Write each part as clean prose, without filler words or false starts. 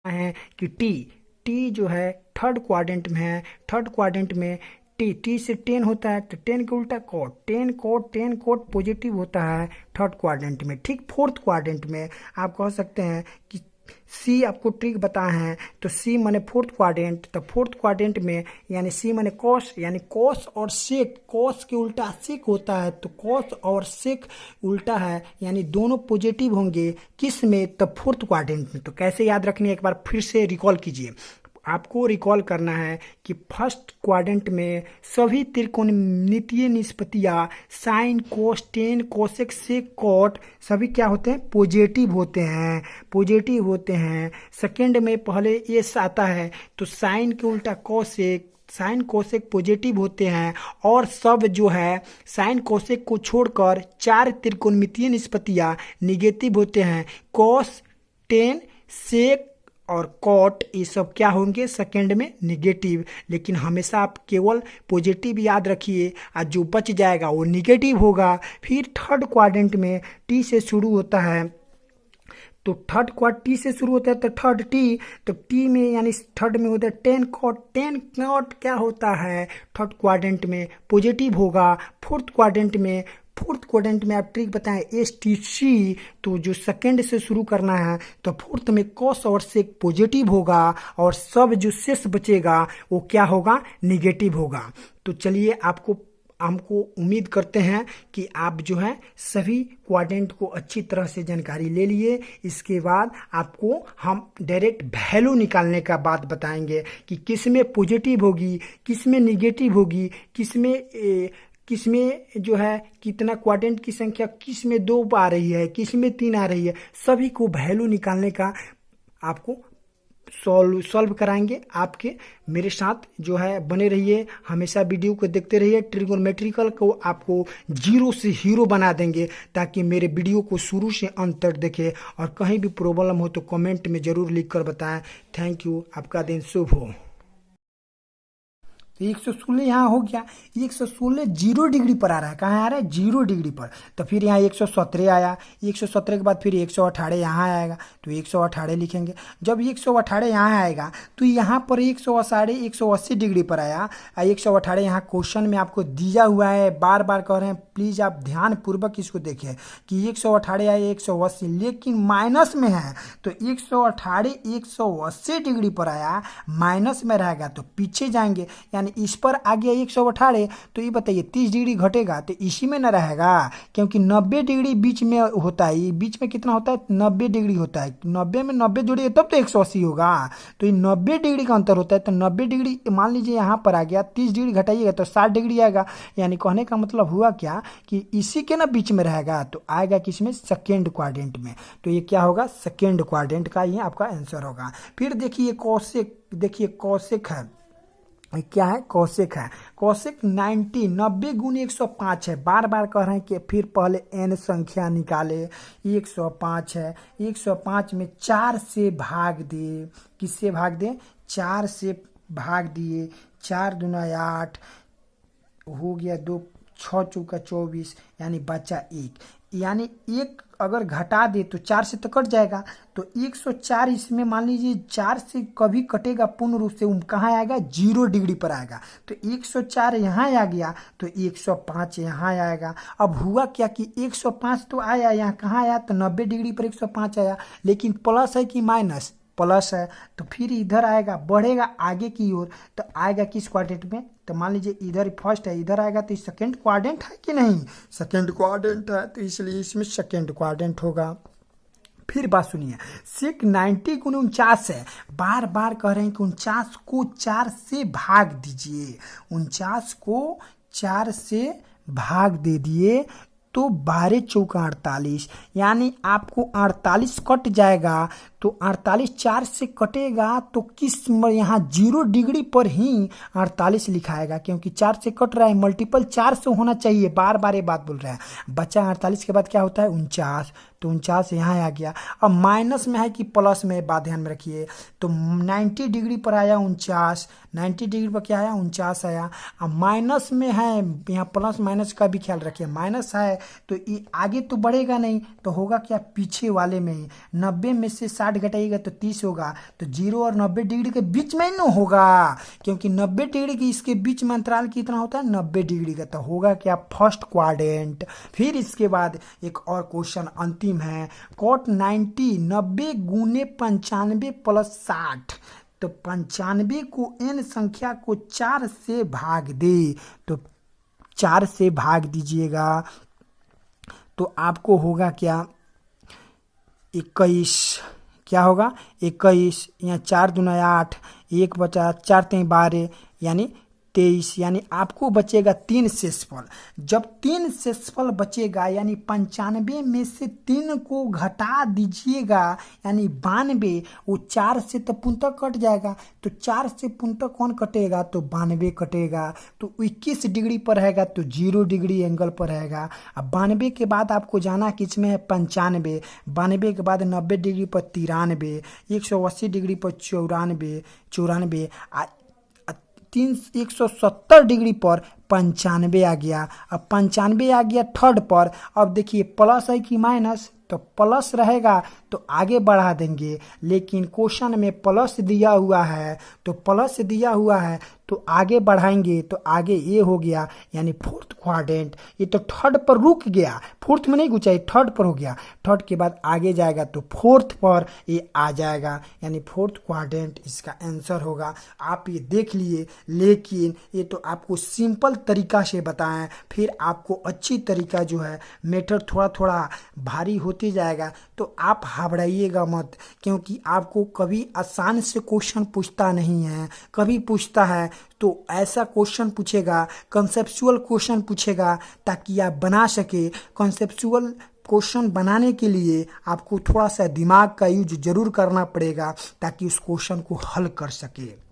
है कि T T जो है थर्ड क्वाड्रेंट में है। थर्ड क्वाड्रेंट में टी टी से 10 होता है, तो 10 के उल्टा कॉट, 10 कॉट पॉजिटिव होता है थर्ड क्वाड्रेंट में। ठीक फोर्थ क्वाड्रेंट में आप कह सकते हैं कि सी आपको ट्रिक बताए हैं, तो सी माने फोर्थ क्वाड्रेंट, तो फोर्थ क्वाड्रेंट में यानी सी माने कॉस, यानी कॉस और सेक, कॉस के उल्टा सेक होता है, तो कॉस और सेक उल्टा है, यानी दोनों पॉजिटिव होंगे किस में, तो फोर्थ क्वाड्रेंट में। तो कैसे याद रखनी है, एक बार फिर से रिकॉल कीजिए। आपको रिकॉल करना है कि फर्स्ट क्वाड्रेंट में सभी त्रिकोणमितीय निष्पत्तियां sine cos tan cosec sec cot सभी क्या होते हैं, पॉजिटिव होते हैं, पॉजिटिव होते हैं। सेकंड में पहले एस आता है, तो साइन के उल्टा कोसेक, साइन कोसेक पॉजिटिव होते हैं, और सब जो है साइन कोसेक को छोड़कर चार त्रिकोणमितीय निष्पत्तियां निगेटिव होते हैं। कॉस टेन सेक और कॉट ये सब क्या होंगे, सेकंड में निगेटिव। लेकिन हमेशा आप केवल पॉजिटिव याद रखिए, और जो बच जाएगा वो निगेटिव होगा। फिर थर्ड क्वाड्रेंट में टी से शुरू होता है, तो थर्ड क्वाड टी से शुरू होता है, तो थर्ड टी, तो टी में यानी थर्ड में होता है 10 कॉट, 10 कॉट क्या होता है थर्ड क्वाड्रेंट में पॉजिटिव होगा। फोर्थ क्वाड्रेंट में आप ट्रिक बताएं एस टी सी, तो जो सेकंड से शुरू करना है, तो फोर्थ में कॉस और सेक पॉजिटिव होगा, और सब जो शेष बचेगा वो क्या होगा, निगेटिव होगा। तो चलिए हमको उम्मीद करते हैं कि आप जो है सभी क्वाड्रेंट को अच्छी तरह से जानकारी ले लिए। इसके बाद आपको हम डायरेक्ट वैल्यू निकालने का बात बताएंगे कि किस में पॉजिटिव होगी, किस में निगेटिव होगी, किस में जो है कितना क्वाड्रेंट की संख्या किस में 2 आ रही है, किस में 3 आ रही है, सभी को वैल्यू निकालने का आपको सॉल्व कराएंगे। आपके मेरे साथ जो है बने रहिए, हमेशा वीडियो को देखते रहिए। ट्रिगोनोमेट्रिकल को आपको जीरो से हीरो बना देंगे, ताकि मेरे वीडियो को शुरू से अंत तक देखें, और कहीं भी प्रॉब्लम हो तो कमेंट में ज़रूर लिख कर बताएं। थैंक यू, आपका दिन शुभ हो। तो 116 यहाँ हो गया, 116 जीरो डिग्री पर आ रहा है, कहाँ आ रहा है, 0 डिग्री पर। तो फिर यहाँ 117 आया, 117 के बाद फिर 118 यहाँ आएगा, तो 118 लिखेंगे। जब 118 यहाँ आएगा तो यहाँ पर 180 डिग्री पर आया, 118 यहाँ क्वेश्चन में आपको दिया हुआ है, बार बार कह रहे हैं, प्लीज़ आप ध्यान पूर्वक इसको देखें कि 118 आया 180, लेकिन माइनस में है, तो 118 180 डिग्री पर आया, माइनस में रहेगा तो पीछे जाएंगे, इस पर आ गया 118, तो ये बताइए 30 डिग्री घटेगा तो इसी में न रहेगा, क्योंकि 90 डिग्री बीच में होता है, बीच में कितना होता है, 90 डिग्री होता है, 90 में 90 जोड़िए तब तो 180 होगा, तो ये 90 डिग्री का अंतर होता है। तो 90 डिग्री मान लीजिए यहाँ पर आ गया, 30 डिग्री घटाइएगा तो 60 डिग्री आएगा, यानी कहने का मतलब हुआ क्या कि इसी के ना बीच में रहेगा, तो आएगा किसमें, सेकेंड क्वाड्रेंट में। तो ये क्या होगा, सेकेंड क्वाड्रेंट का ही आपका आंसर होगा। फिर देखिए कौशिक, देखिए कौशिक है, क्या है, कौशिक है। कौशिक 90 गुण 105 है, बार बार कह रहे हैं कि फिर पहले n संख्या निकाले, 105 है, 105 में 4 से भाग दे, किससे भाग दे, 4 से भाग दिए, 4 दूना 8 हो गया, 2 6 चौका 24, यानी बचा 1, यानी 1 अगर घटा दे तो 4 से तो कट जाएगा, तो 104 इसमें मान लीजिए 4 से कभी कटेगा पूर्ण रूप से, कहाँ आएगा, 0 डिग्री पर आएगा, तो 104 यहाँ आ गया, तो 105 यहाँ आएगा। अब हुआ क्या कि 105 तो आया, यहाँ कहाँ आया, तो 90 डिग्री पर 105 आया, लेकिन प्लस है कि माइनस, प्लस है, तो फिर इधर आएगा, बढ़ेगा आगे की ओर, तो आएगा किस क्वाड्रेंट में, तो मान लीजिए इधर फर्स्ट है, इधर आएगा, तो सेकंड क्वाड्रेंट है कि नहीं, सेकंड क्वाड्रेंट है, तो इसलिए इसमें सेकंड क्वाड्रेंट होगा। फिर बात सुनिए, सेक 90 गुण 49 है, बार बार कह रहे हैं कि 49 को 4 से भाग दीजिए, 49 को 4 से भाग दे दिए, तो 12 चौका 48, यानी आपको 48 कट जाएगा, तो 48 4 से कटेगा, तो किस यहाँ 0 डिग्री पर ही 48 लिखाएगा, क्योंकि 4 से कट रहा है, मल्टीपल 4 से होना चाहिए, बार बार ये बात बोल रहे हैं। बचा 48 के बाद क्या होता है, 49, तो 49 यहाँ आ गया। अब माइनस में है कि प्लस में, बात ध्यान में रखिए, तो 90 डिग्री पर आया 49, 90 डिग्री पर क्या आया, 49 आया। अब माइनस में है, यहाँ प्लस माइनस का भी ख्याल रखिए, माइनस है तो ये आगे तो बढ़ेगा नहीं, तो होगा क्या पीछे वाले में ही। 90 में से 60 घटाइएगा तो 30 होगा, तो 0 और 90 डिग्री के बीच में ही ना होगा, क्योंकि 90 डिग्री की इसके बीच में अंतराल कितना होता है 90 डिग्री का, तो होगा क्या फर्स्ट क्वाड्रेंट। फिर इसके बाद एक और क्वेश्चन अंतिम है, cot 90 90 गुने 95 प्लस 60, तो 95 को n संख्या को 4 से भाग दे, तो 4 से भाग दीजिएगा तो आपको होगा क्या 21, क्या होगा 21, यहाँ 4 दूना 8, 1 बचा 4 3 12 यानी 23, यानी आपको बचेगा 3 शेषफल। जब 3 शेषफल बचेगा यानी 95 में से 3 को घटा दीजिएगा यानी 92, वो 4 से तो पूर्णतः कट जाएगा, तो 4 से पूर्णतः कौन कटेगा तो 92 कटेगा, तो 21 डिग्री पर रहेगा तो 0 डिग्री एंगल पर रहेगा। अब 92 के बाद आपको जाना किस में है 95, 92 के बाद 90 डिग्री पर 93, 180 डिग्री पर 94, 170 डिग्री पर 95 आ गया। अब 95 आ गया थर्ड पर। अब देखिए प्लस है कि माइनस, तो प्लस रहेगा तो आगे बढ़ा देंगे, लेकिन क्वेश्चन में प्लस दिया हुआ है तो प्लस दिया हुआ है तो आगे बढ़ाएंगे, तो आगे ये हो गया यानी फोर्थ क्वाड्रेंट। ये तो थर्ड पर रुक गया, फोर्थ में नहीं घुसा, ये थर्ड पर हो गया, थर्ड के बाद आगे जाएगा तो फोर्थ पर ये आ जाएगा, यानी फोर्थ क्वाड्रेंट इसका आंसर होगा। आप ये देख लिए, लेकिन ये तो आपको सिंपल तरीका से बताएं, फिर आपको अच्छी तरीका जो है मेथड थोड़ा थोड़ा भारी होते जाएगा, तो आप घबराइएगा मत, क्योंकि आपको कभी आसान से क्वेश्चन पूछता नहीं है, कभी पूछता है तो ऐसा क्वेश्चन पूछेगा, कंसेप्चुअल क्वेश्चन पूछेगा ताकि आप बना सके। कंसेप्चुअल क्वेश्चन बनाने के लिए आपको थोड़ा सा दिमाग का यूज जरूर करना पड़ेगा ताकि उस क्वेश्चन को हल कर सके।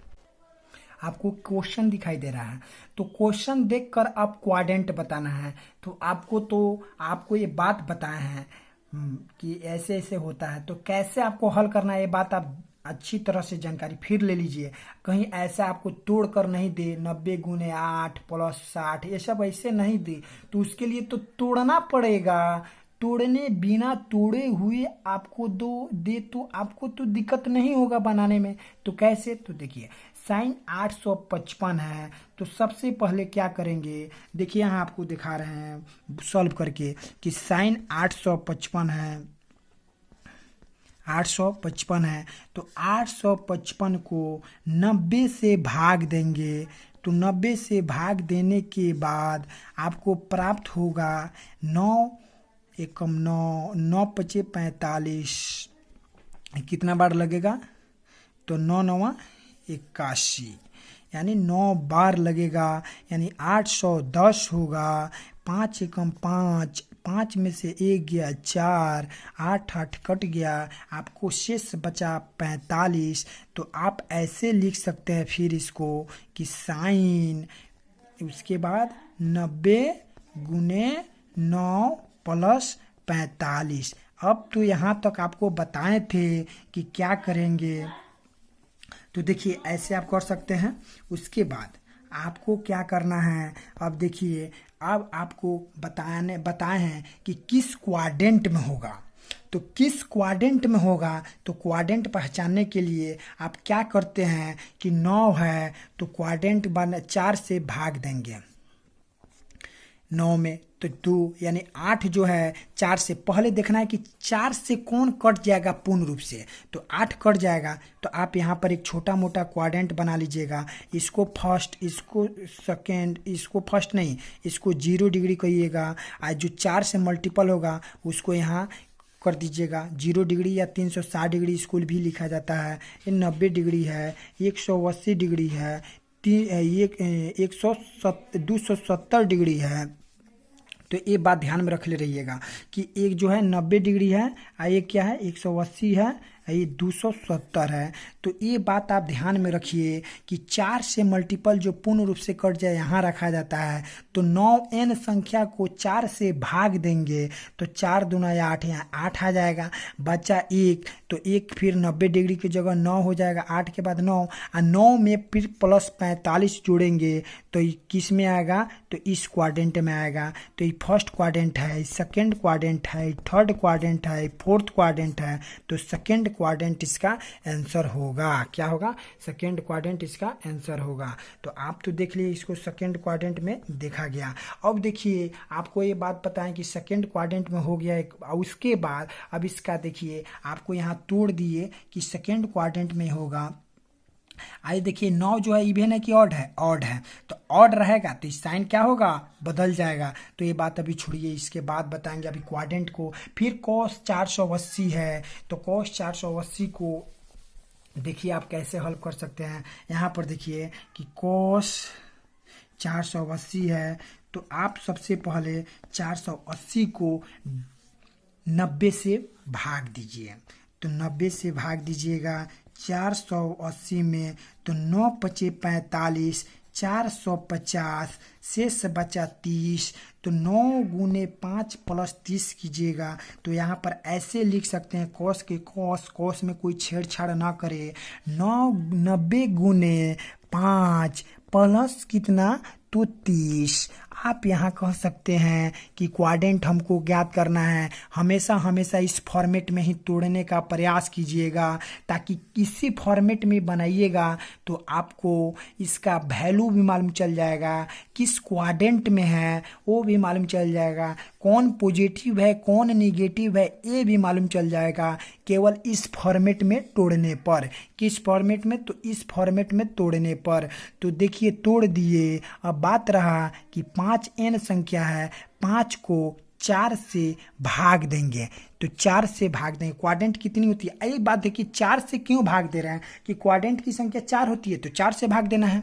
आपको क्वेश्चन दिखाई दे रहा है, तो क्वेश्चन देखकर आप क्वाड्रेंट बताना है, तो आपको ये बात बताए हैं कि ऐसे ऐसे होता है, तो कैसे आपको हल करना है ये बात आप अच्छी तरह से जानकारी फिर ले लीजिए। कहीं ऐसा आपको तोड़ कर नहीं दे 90 गुने 8 प्लस 60, ये सब ऐसे नहीं दे, तो उसके लिए तो तोड़ना पड़ेगा। तोड़ने बिना तोड़े हुए आपको दे तो आपको तो दिक्कत नहीं होगा बनाने में। तो कैसे, तो देखिए साइन 855 है, तो सबसे पहले क्या करेंगे, देखिए यहाँ आपको दिखा रहे हैं सॉल्व करके कि साइन 855 है, 855 है, तो 855 को 90 से भाग देंगे, तो 90 से भाग देने के बाद आपको प्राप्त होगा 9 एकम 9, 9 पचे 45, कितना बार लगेगा तो 9 9 81, यानी 9 बार लगेगा, यानी 810 होगा। 5 एकम 5, 5 में से 1 गया 4, 8 8 कट गया, आपको शेष बचा 45। तो आप ऐसे लिख सकते हैं फिर इसको कि साइन, उसके बाद 90 गुने 9 प्लस 45। अब तो यहाँ तक आपको बताए थे कि क्या करेंगे, तो देखिए ऐसे आप कर सकते हैं। उसके बाद आपको क्या करना है, अब देखिए अब आपको बताए हैं कि किस क्वाड्रेंट में होगा, तो किस क्वाड्रेंट में होगा, तो क्वाड्रेंट पहचानने के लिए आप क्या करते हैं कि 9 है तो क्वाड्रेंट 4 से भाग देंगे, 9 में तो 2, यानी 8 जो है 4 से, पहले देखना है कि 4 से कौन कट जाएगा पूर्ण रूप से, तो 8 कट जाएगा। तो आप यहाँ पर एक छोटा मोटा क्वाड्रेंट बना लीजिएगा, इसको फर्स्ट, इसको सेकेंड, इसको फर्स्ट नहीं, इसको 0 डिग्री कहिएगा, आज जो 4 से मल्टीपल होगा उसको यहाँ कर दीजिएगा 0 डिग्री, या 360 डिग्री इसको भी लिखा जाता है, ये 90 डिग्री है, 180 डिग्री है, 270 डिग्री है। तो ये बात ध्यान में रख ले रहिएगा कि एक जो है 90 डिग्री है और एक क्या है 180 है, ये 270 है। तो ये बात आप ध्यान में रखिए कि 4 से मल्टीपल जो पूर्ण रूप से कट जाए यहाँ रखा जाता है। तो 9n संख्या को 4 से भाग देंगे तो 4 दूना 8, यहाँ 8 आ जाएगा, बचा 1। तो 1 फिर 90 डिग्री की जगह 9 हो जाएगा, 8 के बाद 9 और 9 में फिर प्लस 45 जोड़ेंगे तो किस में आएगा, तो इस क्वाड्रेंट में आएगा। तो ये फर्स्ट क्वाड्रेंट है, सेकंड क्वाड्रेंट है, थर्ड क्वाड्रेंट है, फोर्थ क्वाड्रेंट है। तो सेकंड क्वाड्रेंट इसका आंसर होगा। क्या होगा, सेकंड क्वाड्रेंट इसका आंसर होगा। तो आप तो देख लिए इसको सेकंड क्वाड्रेंट में देखा गया। अब देखिए आपको ये बात पता है कि सेकंड क्वाड्रेंट में हो गया एक, उसके बाद अब इसका देखिए आपको यहाँ तोड़ दिए कि सेकंड क्वाड्रेंट में होगा। आइए देखिए 9 जो है इवन है कि ऑड है, ऑड है। तो ऑड रहेगा तो इस साइन क्या होगा, बदल जाएगा। तो ये बात अभी छोड़िए, इसके बाद बताएंगे अभी क्वाड्रेंट को। फिर cos 480 है, तो cos 480 को देखिए आप कैसे हल कर सकते हैं। यहाँ पर देखिए कि cos 480 है, तो आप सबसे पहले 480 को 90 से भाग दीजिए। तो 90 से भाग दीजिएगा 480 में, तो 9 पचे 45, 450, शेष बचा 30। तो 9 गुने 5 प्लस 30 कीजिएगा। तो यहाँ पर ऐसे लिख सकते हैं कॉस के कॉस में कोई छेड़छाड़ ना करे। 90 गुने 5 प्लस कितना, तो 30। आप यहाँ कह सकते हैं कि क्वाड्रेंट हमको ज्ञात करना है। हमेशा हमेशा इस फॉर्मेट में ही तोड़ने का प्रयास कीजिएगा, ताकि किसी फॉर्मेट में बनाइएगा तो आपको इसका वैल्यू भी मालूम चल जाएगा, किस क्वाड्रेंट में है वो भी मालूम चल जाएगा, कौन पॉजिटिव है कौन निगेटिव है ये भी मालूम चल जाएगा केवल इस फॉर्मेट में तोड़ने पर। किस फॉर्मेट में, तो इस फॉर्मेट में तोड़ने पर। तो देखिए तोड़ दिए। अब बात रहा कि 5n संख्या है, 5 को 4 से भाग देंगे। तो 4 से भाग देंगे, क्वाड्रेंट कितनी होती है, यही बात है कि 4 से क्यों भाग दे रहे हैं, कि क्वाड्रेंट की संख्या 4 होती है तो 4 से भाग देना है।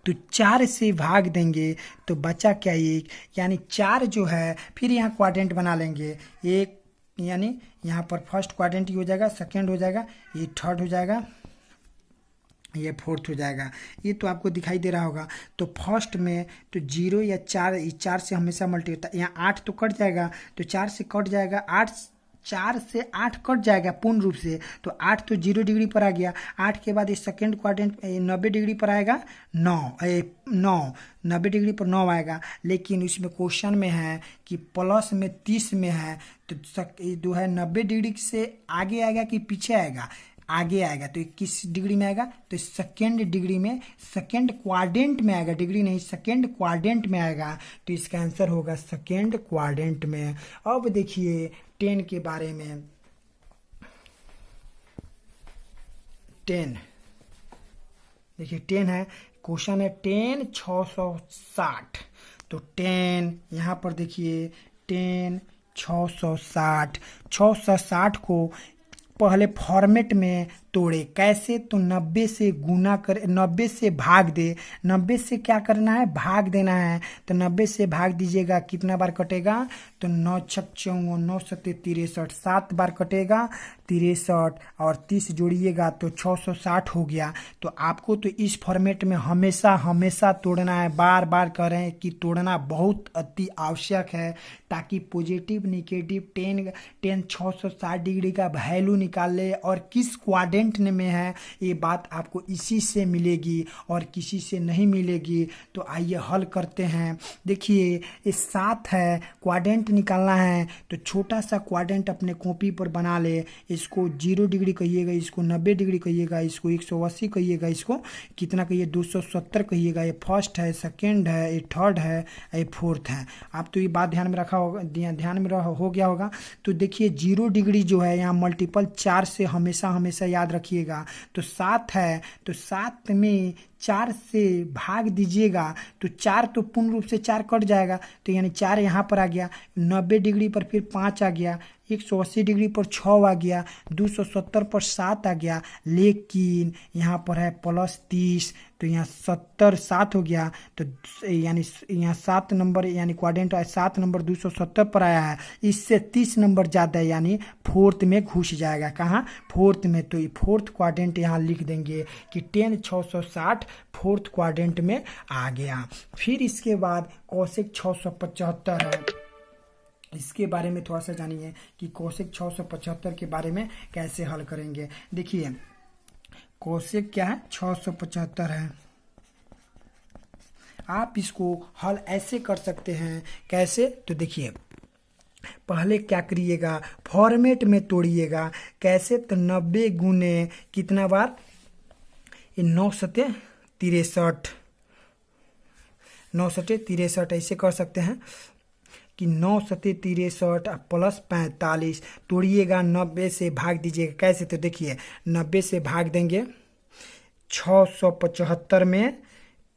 तो 4 से भाग देंगे तो बचा क्या, 1, यानी 4 जो है फिर यहाँ क्वाड्रेंट बना लेंगे। 1 यानी यहाँ पर फर्स्ट क्वाड्रेंट हो जाएगा, सेकंड हो जाएगा, ये थर्ड हो जाएगा, ये फोर्थ हो जाएगा। ये तो आपको दिखाई दे रहा होगा। तो फर्स्ट में तो 0 या 4, 4 से हमेशा मल्टी होता है। यहाँ 8 तो कट जाएगा, तो 4 से कट जाएगा, 4 से 8 कट जाएगा पूर्ण रूप से। तो 8 तो 0 डिग्री पर आ गया। 8 के बाद ये सेकेंड क्वाड्रेंट 90 डिग्री पर आएगा, 9 90 डिग्री पर 9 आएगा। लेकिन इसमें क्वेश्चन में है कि प्लस में 30 में है, तो जो है 90 डिग्री से आगे आएगा कि पीछे आएगा, आगे आएगा। तो किस डिग्री में आएगा, तो सेकेंड डिग्री में, सेकेंड क्वाड्रेंट में आएगा, डिग्री नहीं सेकेंड क्वाड्रेंट में आएगा। तो इसका आंसर होगा सेकेंड क्वाड्रेंट में। अब देखिए 10 के बारे में। 10 देखिए 10 है, क्वेश्चन है 10 660। तो 10 यहाँ पर देखिए 10 660 को पहले फॉर्मेट में तोड़े। कैसे, तो 90 से गुना कर, 90 से भाग दे। 90 से क्या करना है, भाग देना है। तो 90 से भाग दीजिएगा, कितना बार कटेगा, तो 9 छक 54, 9 सत्ते 63, 7 बार कटेगा 63 और 30 जोड़िएगा तो 660 हो गया। तो आपको तो इस फॉर्मेट में हमेशा हमेशा तोड़ना है। बार बार कह रहे हैं कि तोड़ना बहुत अति आवश्यक है, ताकि पॉजिटिव निगेटिव 10 660 डिग्री का वैल्यू निकाल ले और किस क्वाड्रेंट में है ये बात आपको इसी से मिलेगी और किसी से नहीं मिलेगी। तो आइए हल करते हैं। देखिए ये 7 है, क्वाड्रेंट निकालना है। तो छोटा सा क्वाड्रेंट अपने कॉपी पर बना ले। इसको 0 डिग्री कहिएगा, इसको 90 डिग्री कहिएगा, इसको 180 कहिएगा, इसको कितना कहिए 270 कहिएगा। ये फर्स्ट है, सेकेंड है, ये थर्ड है, ये फोर्थ है। आप तो ये बात ध्यान में रखा होगा, ध्यान में हो गया होगा। तो देखिए 0 डिग्री जो है यहाँ मल्टीपल 4 से हमेशा हमेशा याद रखिएगा। तो 7 है, तो 7 में 4 से भाग दीजिएगा तो 4 तो पूर्ण रूप से 4 कट जाएगा, तो यानी 4 यहाँ पर आ गया, 90 डिग्री पर फिर 5 आ गया, 180 डिग्री पर 6 आ गया, 270 पर 7 आ गया, लेकिन यहाँ पर है +30, तो यहाँ 70 7 हो गया, तो यानी यहाँ 7 नंबर यानी क्वाड्रेंट 7 नंबर 270 पर आया है, इससे 30 नंबर ज़्यादा है यानी फोर्थ में घुस जाएगा। कहाँ? फोर्थ में। तो ये फोर्थ क्वाड्रेंट यहाँ लिख देंगे कि 10 660 फोर्थ क्वाड्रेंट में आ गया। फिर इसके बाद कोसेक 675 है, इसके बारे में थोड़ा सा जानिए कि कोसेक 675 के बारे में कैसे हल करेंगे। देखिए कोसेक क्या है, 675 है। आप इसको हल ऐसे कर सकते हैं, कैसे? तो देखिए पहले क्या करिएगा, फॉर्मेट में तोड़िएगा। कैसे? तो 90 गुने कितना बार, 9 सते 63, 9 सते 63 ऐसे कर सकते हैं कि 9 सते 63 प्लस 45 तोड़िएगा, 90 से भाग दीजिएगा। कैसे? तो देखिए 90 से भाग देंगे 675 में,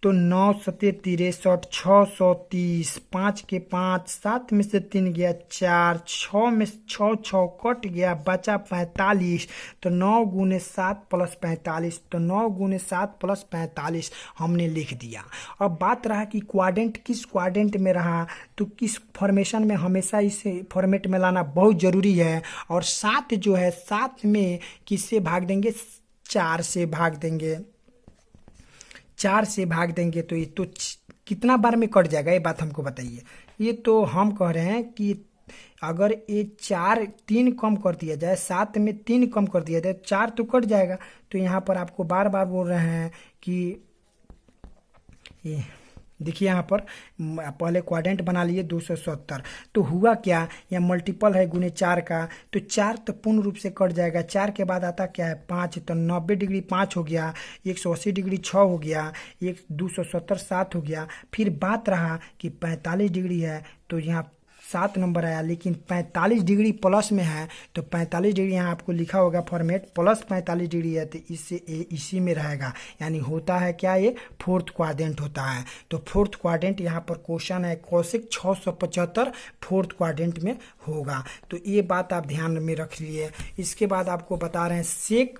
तो 9 सते 63 630, 5 के 5, 7 में से 3 गया 4, 6 में 6 6 कट गया, बचा 45, तो 9 गुने 7 प्लस 45, तो 9 गुने 7 प्लस 45 हमने लिख दिया। अब बात रहा कि क्वाड्रेंट किस क्वाड्रेंट में रहा, तो किस फॉर्मेशन में, हमेशा इस फॉर्मेट में लाना बहुत ज़रूरी है। और 7 जो है, 7 में किससे भाग देंगे, 4 से भाग देंगे, 4 से भाग देंगे, तो ये तो कितना बार में कट जाएगा, ये बात हमको बताइए। ये तो हम कह रहे हैं कि अगर ये 4 3 कम कर दिया जाए, 7 में 3 कम कर दिया जाए, 4 तो कट जाएगा। तो यहाँ पर आपको बार बार बोल रहे हैं कि ये देखिए यहाँ पर पहले क्वाड्रेंट बना लिए 270, तो हुआ क्या, यहाँ मल्टीपल है गुने 4 का, तो 4 तो पूर्ण रूप से कट जाएगा। 4 के बाद आता क्या है, 5, तो 90 डिग्री 5 हो गया, 180 डिग्री 6 हो गया, 270 7 हो गया। फिर बात रहा कि 45 डिग्री है, तो यहाँ 7 नंबर आया, लेकिन 45 डिग्री प्लस में है, तो 45 डिग्री यहाँ आपको लिखा होगा फॉर्मेट प्लस 45 डिग्री है, तो इससे इसी में रहेगा, यानी होता है क्या, ये फोर्थ क्वाड्रेंट होता है। तो फोर्थ क्वाड्रेंट यहाँ पर क्वेश्चन है, कोसेक 675 फोर्थ क्वाड्रेंट में होगा। तो ये बात आप ध्यान में रख लिए। इसके बाद आपको बता रहे हैं सेक,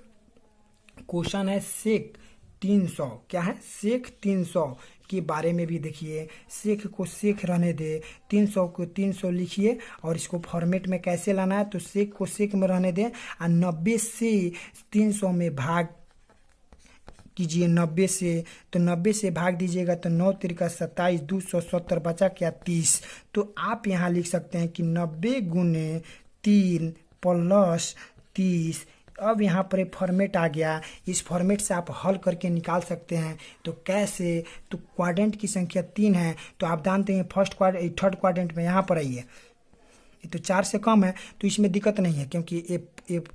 क्वेश्चन है सेक 300, क्या है, सेक 300 के बारे में भी देखिए। सेक को सेक रहने दे, 300 को 300 लिखिए, और इसको फॉर्मेट में कैसे लाना है, तो सेक को सेक में रहने दें, और 90 से 300 में भाग कीजिए। 90 से, तो 90 से भाग दीजिएगा, तो 9 तिरका 27, 270 बचा क्या, 30। तो आप यहाँ लिख सकते हैं कि 90 गुने 3 प्लस 30। अब यहाँ पर एक फॉर्मेट आ गया, इस फॉर्मेट से आप हल करके निकाल सकते हैं। तो कैसे, तो क्वाड्रेंट की संख्या 3 है, तो आप जानते हैं थर्ड क्वाड्रेंट में यहाँ पर आइए, ये तो 4 से कम है, तो इसमें दिक्कत नहीं है, क्योंकि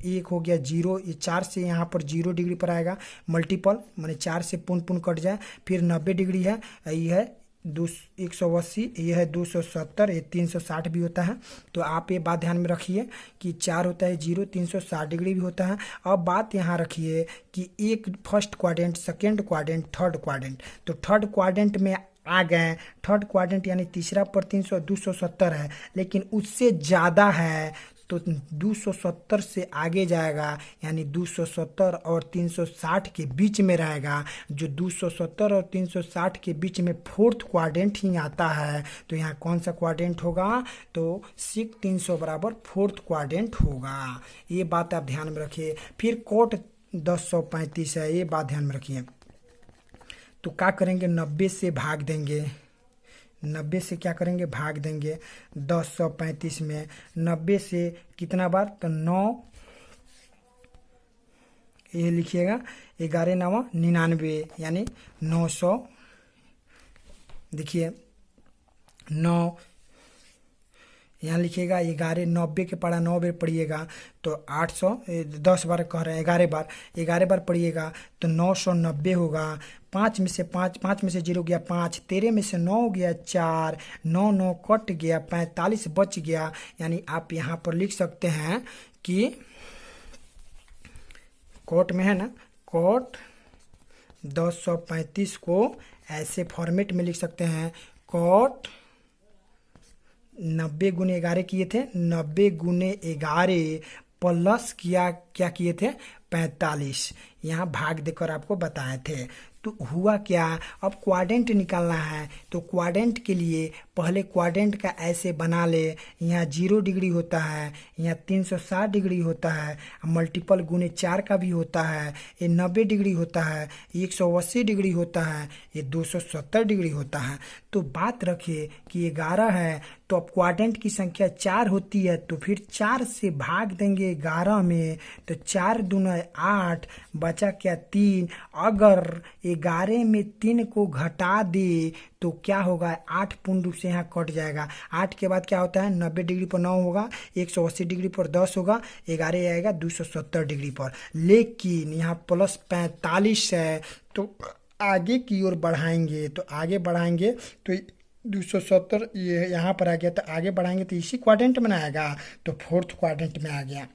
एक हो गया 0, ये 4 से यहाँ पर 0 डिग्री पर आएगा, मल्टीपल माने 4 से पुन कट जाए। फिर 90 डिग्री है, ये है 180, ये है 270, ये 360 भी होता है। तो आप ये बात ध्यान में रखिए कि 4 होता है 0, 360 डिग्री भी होता है। अब बात यहाँ रखिए कि एक first quadrant, second quadrant, third quadrant, तो थर्ड क्वाड्रेंट में आ गए। थर्ड क्वाड्रेंट यानी तीसरा पर 270 है, लेकिन उससे ज़्यादा है, तो 270 से आगे जाएगा, यानी 270 और 360 के बीच में रहेगा। जो 270 और 360 के बीच में फोर्थ क्वाड्रेंट ही आता है, तो यहाँ कौन सा क्वाड्रेंट होगा, तो सेक 300 बराबर फोर्थ क्वाड्रेंट होगा। ये बात आप ध्यान में रखिए। फिर कोट 1035 है, ये बात ध्यान में रखिए। तो क्या करेंगे, 90 से भाग देंगे, 90 से क्या करेंगे, भाग देंगे 1035 में। 90 से कितना बार, तो 9, ये लिखिएगा 11 9 99, यानी 900। देखिए 9 यहाँ लिखिएगा, 11 90 के पढ़ा 9 बार पढ़िएगा तो 800, 10 बार कह रहे हैं, 11 बार पढ़िएगा तो 990 होगा। 5 में से 0 गया 5, 13 में से 9 गया 4, 9 9 कट गया, 45 बच गया। यानी आप यहाँ पर लिख सकते हैं कि कोट में है ना, कोट 1035 को ऐसे फॉर्मेट में लिख सकते हैं, कॉट 90 गुने 11 किए थे, 90 गुने 11 प्लस क्या किए थे 45, यहाँ भाग देकर आपको बताए थे। तो हुआ क्या, अब क्वाड्रेंट निकालना है, तो क्वाड्रेंट के लिए पहले क्वाड्रेंट का ऐसे बना ले, यहाँ 0 डिग्री होता है, यहाँ 360 डिग्री होता है, मल्टीपल गुने 4 का भी होता है, ये 90 डिग्री होता है, 180 डिग्री होता है, ये 270 डिग्री होता है। तो बात रखिए कि 11 है, तो अब क्वाड्रेंट की संख्या 4 होती है, तो फिर 4 से भाग देंगे 11 में, तो 4 दूना 8, बचा क्या 3। अगर 11 में 3 को घटा दे तो क्या होगा, 8 पूर्ण रूप से यहाँ कट जाएगा। 8 के बाद क्या होता है, 90 डिग्री पर 9 होगा, 180 डिग्री पर 10 होगा, 11 आएगा 270 डिग्री पर। लेकिन यहाँ प्लस 45 है, तो आगे की ओर बढ़ाएंगे, तो आगे बढ़ाएंगे तो 270 ये यहाँ पर आ गया, तो आगे बढ़ाएंगे तो इसी क्वाड्रेंट में आएगा, तो फोर्थ क्वाड्रेंट में आ गया।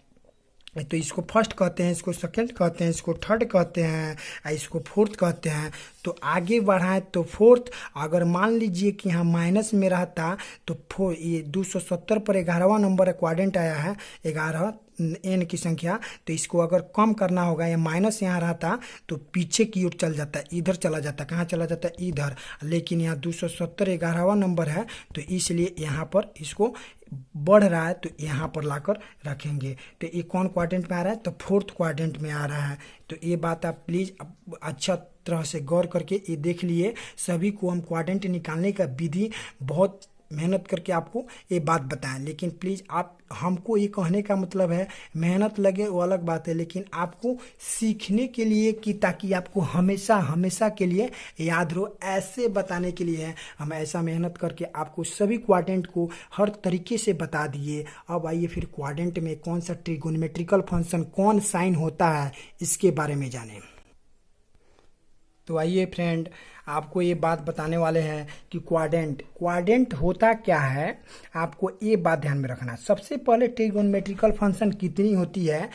तो इसको फर्स्ट कहते हैं, इसको सेकंड कहते हैं, इसको थर्ड कहते हैं, इसको फोर्थ कहते हैं। तो आगे बढ़ाएं तो फोर्थ, अगर मान लीजिए कि यहाँ माइनस में रहता तो ये 270 पर 11वां नंबर क्वाड्रेंट आया है, 11 एन की संख्या, तो इसको अगर कम करना होगा, या माइनस यहाँ रहता तो पीछे की ओर चल जाता, इधर चला जाता, कहाँ चला जाता, इधर। लेकिन यहाँ 270 11वां नंबर है, तो इसलिए यहाँ पर इसको बढ़ रहा है, तो यहाँ पर लाकर रखेंगे। तो ये कौन क्वाड्रेंट में आ रहा है, तो फोर्थ क्वाड्रेंट में आ रहा है। तो ये बात आप प्लीज़ अच्छा तरह से गौर करके ये देख लिए। सभी को हम क्वाड्रेंट निकालने का विधि बहुत मेहनत करके आपको ये बात बताएं, लेकिन प्लीज़ आप, हमको ये कहने का मतलब है मेहनत लगे वो अलग बात है, लेकिन आपको सीखने के लिए कि ताकि आपको हमेशा हमेशा के लिए याद रहो, ऐसे बताने के लिए है। हम ऐसा मेहनत करके आपको सभी क्वाड्रेंट को हर तरीके से बता दिए। अब आइए फिर क्वाड्रेंट में कौन सा ट्रिगोनोमेट्रिकल फंक्शन, कौन साइन होता है, इसके बारे में जानें। तो आइए फ्रेंड, आपको ये बात बताने वाले हैं कि क्वाड्रेंट होता क्या है। आपको ये बात ध्यान में रखना, सबसे पहले ट्रिगोनोमेट्रिकल फंक्शन कितनी होती है,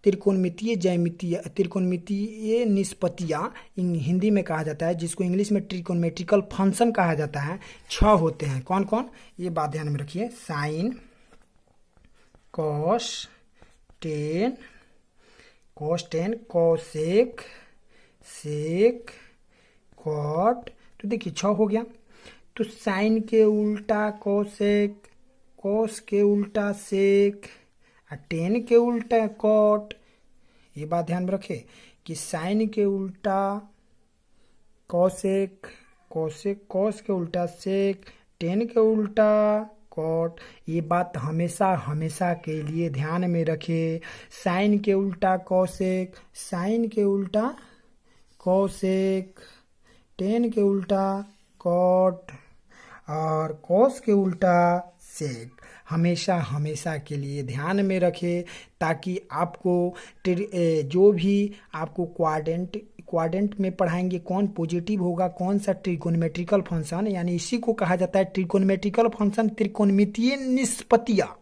त्रिकोणमितीय ज्यामितीय त्रिकोणमितीय निष्पत्तियाँ हिंदी में कहा जाता है, जिसको इंग्लिश में ट्रिकोनोमेट्रिकल फंक्शन कहा जाता है। 6 होते हैं, कौन कौन, ये बात ध्यान में रखिए। Sign, cos, ten, cosec, sec, cot. तो देखिए 6 हो गया। तो साइन के उल्टा कोसेक, कोस के उल्टा सेक, टेन के उल्टा कॉट। ये बात ध्यान में रखे कि साइन के उल्टा कोसेक, कोस के उल्टा सेक, टेन के उल्टा कॉट। ये बात हमेशा हमेशा के लिए ध्यान में रखे। साइन के उल्टा कोसेक, साइन के उल्टा कोसेक, टेन के उल्टा कॉट, और कॉस के उल्टा सेक। हमेशा हमेशा के लिए ध्यान में रखें, ताकि आपको जो भी आपको क्वाड्रेंट में पढ़ाएंगे, कौन पॉजिटिव होगा, कौन सा ट्रिकोनोमेट्रिकल फंक्शन, यानी इसी को कहा जाता है ट्रिकोनोमेट्रिकल फंक्शन, त्रिकोणमितीय निष्पत्तियाँ।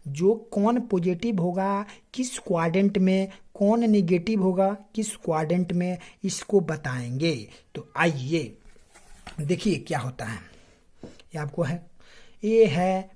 जो कौन पॉजिटिव होगा किस क्वाड्रेंट में, कौन निगेटिव होगा किस क्वाड्रेंट में, इसको बताएंगे। तो आइए देखिए क्या होता है। ये आपको है, ये है,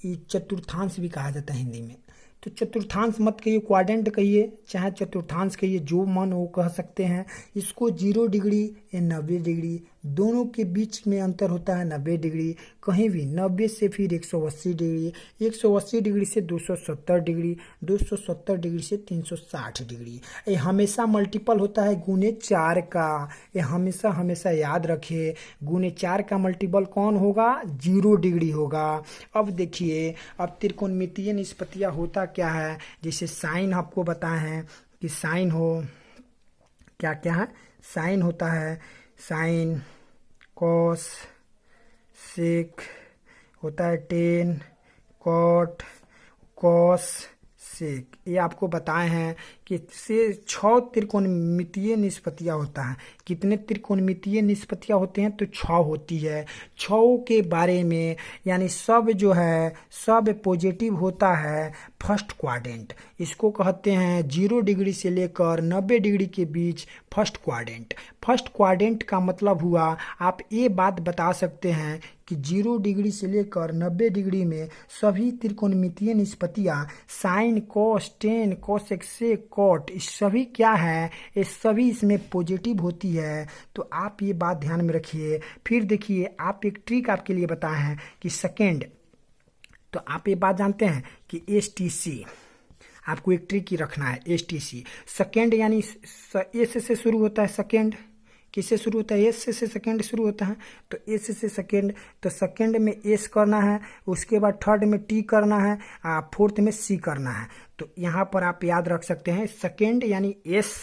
ये चतुर्थांश भी कहा जाता है हिंदी में। तो चतुर्थांश मत कहिए, क्वाड्रेंट कहिए, चाहे चतुर्थांश कहिए, जो मन वो कह सकते हैं। इसको 0 डिग्री या 90 डिग्री, दोनों के बीच में अंतर होता है 90 डिग्री। कहीं भी 90 से फिर 180 डिग्री, 180 डिग्री से 270 डिग्री, 270 डिग्री से 360 डिग्री। ये हमेशा मल्टीपल होता है गुने 4 का। ये हमेशा हमेशा याद रखिए, गुने 4 का मल्टीपल कौन होगा, 0 डिग्री होगा। अब देखिए, अब त्रिकोणमितीय निष्पत्तियाँ होता क्या है, जैसे साइन आपको बताए हैं कि साइन हो क्या क्या है, साइन होता है साइन, कॉस, सेक होता है टेन, कॉट, कॉस, कोसेक, ये आपको बताए हैं कि से 6 त्रिकोणमितीय निष्पत्तियां होता है। कितने त्रिकोणमितीय निष्पत्तियां होते हैं? तो 6 होती है। 6 के बारे में यानी सब जो है सब पॉजिटिव होता है फर्स्ट क्वाड्रेंट। इसको कहते हैं 0 डिग्री से लेकर 90 डिग्री के बीच फर्स्ट क्वाड्रेंट। फर्स्ट क्वाड्रेंट का मतलब हुआ, आप ये बात बता सकते हैं कि 0 डिग्री से लेकर 90 डिग्री में सभी त्रिकोणमितीय निष्पत्तियां sign, cos, ten, cosec, sec, cot, इस सभी क्या है, ये सभी इसमें पॉजिटिव होती है। तो आप ये बात ध्यान में रखिए। फिर देखिए, आप एक ट्रिक आपके लिए बताए हैं कि सेकेंड, तो आप ये बात जानते हैं कि STC, आपको एक ट्रिक ही रखना है। STC सेकेंड यानी एस से शुरू होता है। सेकेंड किससे शुरू होता है? एस से सेकेंड शुरू होता है। तो एस से सेकेंड, तो सेकेंड में एस करना है, उसके बाद थर्ड में टी करना है, फोर्थ में सी करना है। तो यहाँ पर आप याद रख सकते हैं सेकेंड यानी एस,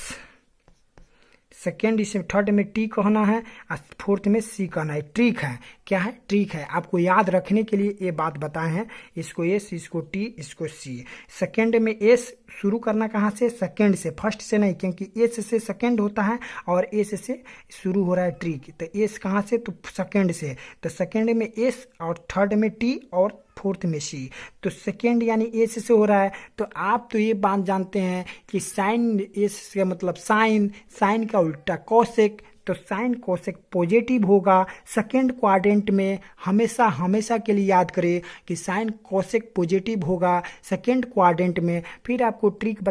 सेकेंड इसे थर्ड में टी कहना है और फोर्थ में सी कहना है। ट्रिक है, क्या है? ट्रिक है, आपको याद रखने के लिए ये बात बताए हैं। इसको एस, इसको टी, इसको सी। सेकेंड में एस शुरू करना कहाँ से? सेकेंड से, फर्स्ट से नहीं, क्योंकि एस से सेकेंड होता है और एस से शुरू हो रहा है ट्रिक। तो एस कहाँ से? तो सेकेंड से। तो सेकेंड में एस और थर्ड में टी और फोर्थ में सी। तो सेकेंड यानी एस से हो रहा है। तो आप तो ये बात जानते हैं कि साइन एस का मतलब साइन, साइन का उल्टा कोसेक। तो साइन कोसेक पॉजिटिव होगा सेकेंड क्वाड्रेंट में। हमेशा हमेशा के लिए याद करें कि साइन कोसेक पॉजिटिव होगा सेकेंड क्वाड्रेंट में। फिर आपको ट्रिक